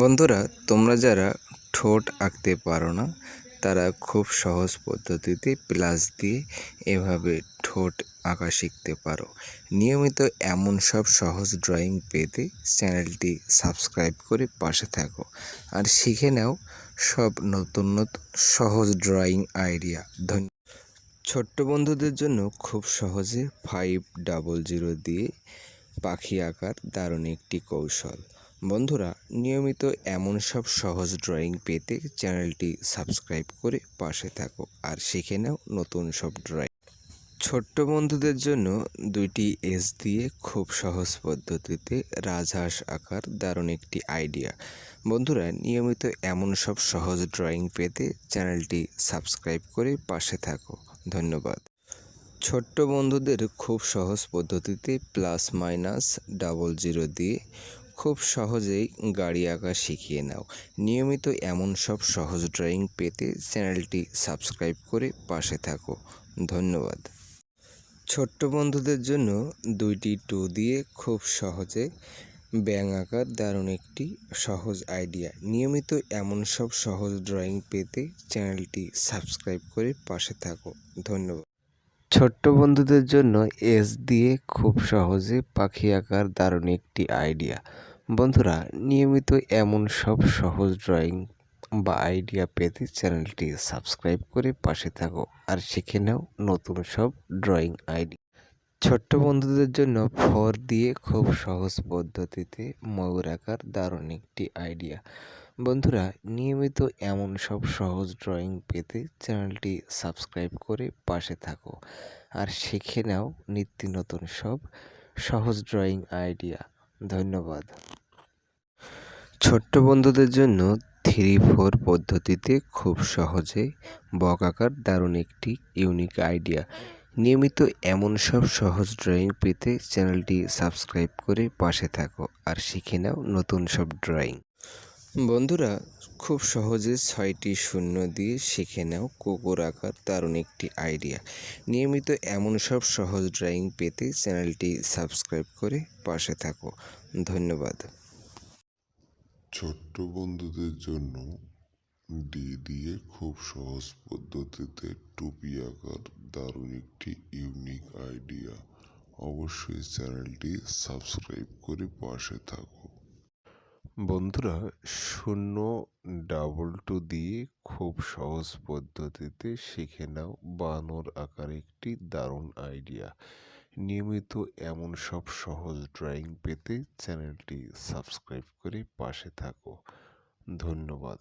বন্ধুরা, তোমরা যারা ঠোঁট আঁকতে পারো না তারা খুব সহজ পদ্ধতিতে প্লাস দিয়ে এভাবে ঠোঁট আঁকা শিখতে পারো। নিয়মিত এমন সব সহজ ড্রয়িং পেতে চ্যানেলটি সাবস্ক্রাইব করে পাশে থাকো আর শিখে নাও সব নতুন নতুন সহজ ড্রয়িং আইডিয়া। ছোট্ট বন্ধুদের জন্য খুব সহজে 500 দিয়ে পাখি আঁকার দারুণ একটি কৌশল। বন্ধুরা, নিয়মিত এমন সব সহজ ড্রয়িং পেতে চ্যানেলটি সাবস্ক্রাইব করে পাশে থাকো আর শিখে নাও নতুন সব ড্রয়িং। ছোট্ট বন্ধুদের জন্য 2টি এস দিয়ে খুব সহজ পদ্ধতিতে রাজহাঁস আঁকার দারুণ একটি আইডিয়া। বন্ধুরা, নিয়মিত এমন সব সহজ ড্রয়িং পেতে চ্যানেলটি সাবস্ক্রাইব করে পাশে থাকো। ধন্যবাদ। ছোট্ট বন্ধুদের খুব সহজ পদ্ধতিতে +-00 দিয়ে খুব সহজেই গাড়ি আঁকা শিখিয়ে নাও। নিয়মিত এমন সব সহজ ড্রয়িং পেতে চ্যানেলটি সাবস্ক্রাইব করে পাশে থাকো। ধন্যবাদ। ছোট্ট বন্ধুদের জন্য 2টি 2 দিয়ে খুব সহজে ব্যাঙ আঁকার দারুণ একটি সহজ আইডিয়া। নিয়মিত এমন সব সহজ ড্রয়িং পেতে চ্যানেলটি সাবস্ক্রাইব করে পাশে থাকো। ধন্যবাদ। ছোট্ট বন্ধুদের জন্য এস দিয়ে খুব সহজে পাখি আঁকার দারুণ একটি আইডিয়া। বন্ধুরা, নিয়মিত এমন সব সহজ ড্রয়িং বা আইডিয়া পেতে চ্যানেলটি সাবস্ক্রাইব করে পাশে থাকো আর শিখে নাও নতুন সব ড্রয়িং আইডিয়া। ছোট্ট বন্ধুদের জন্য 4 দিয়ে খুব সহজ পদ্ধতিতে ময়ূর আঁকার দারুণ একটি আইডিয়া। বন্ধুরা, নিয়মিত এমন সব সহজ ড্রয়িং পেতে চ্যানেলটি সাবস্ক্রাইব করে পাশে থাকো আর শিখে নাও নিত্য নতুন সব সহজ ড্রয়িং আইডিয়া। ধন্যবাদ। ছোট্ট বন্ধুদের জন্য 3-4 পদ্ধতিতে খুব সহজে বক আঁকার দারুণ একটি ইউনিক আইডিয়া। নিয়মিত এমন সব সহজ ড্রয়িং পেতে চ্যানেলটি সাবস্ক্রাইব করে পাশে থাকো আর শিখে নাও নতুন সব ড্রয়িং। বন্ধুরা, খুব সহজে 6টি শূন্য দিয়ে শিখে নাও কুকুর আঁকার দারুণ একটি আইডিয়া। নিয়মিত এমন সব সহজ ড্রয়িং পেতে চ্যানেলটি সাবস্ক্রাইব করে পাশে থাকো। ধন্যবাদ। ছোট্ট বন্ধুদের জন্য ডি দিয়ে খুব সহজ পদ্ধতিতে টুপি আঁকার দারুণ একটি ইউনিক আইডিয়া। অবশ্যই চ্যানেলটি সাবস্ক্রাইব করে পাশে থাকো। বন্ধুরা, 0-2 দিয়ে খুব সহজ পদ্ধতিতে শিখে নাও বানর আঁকার একটি দারুণ আইডিয়া। নিয়মিত এমন সব সহজ ড্রয়িং পেতে চ্যানেলটি সাবস্ক্রাইব করে পাশে থাকো। ধন্যবাদ।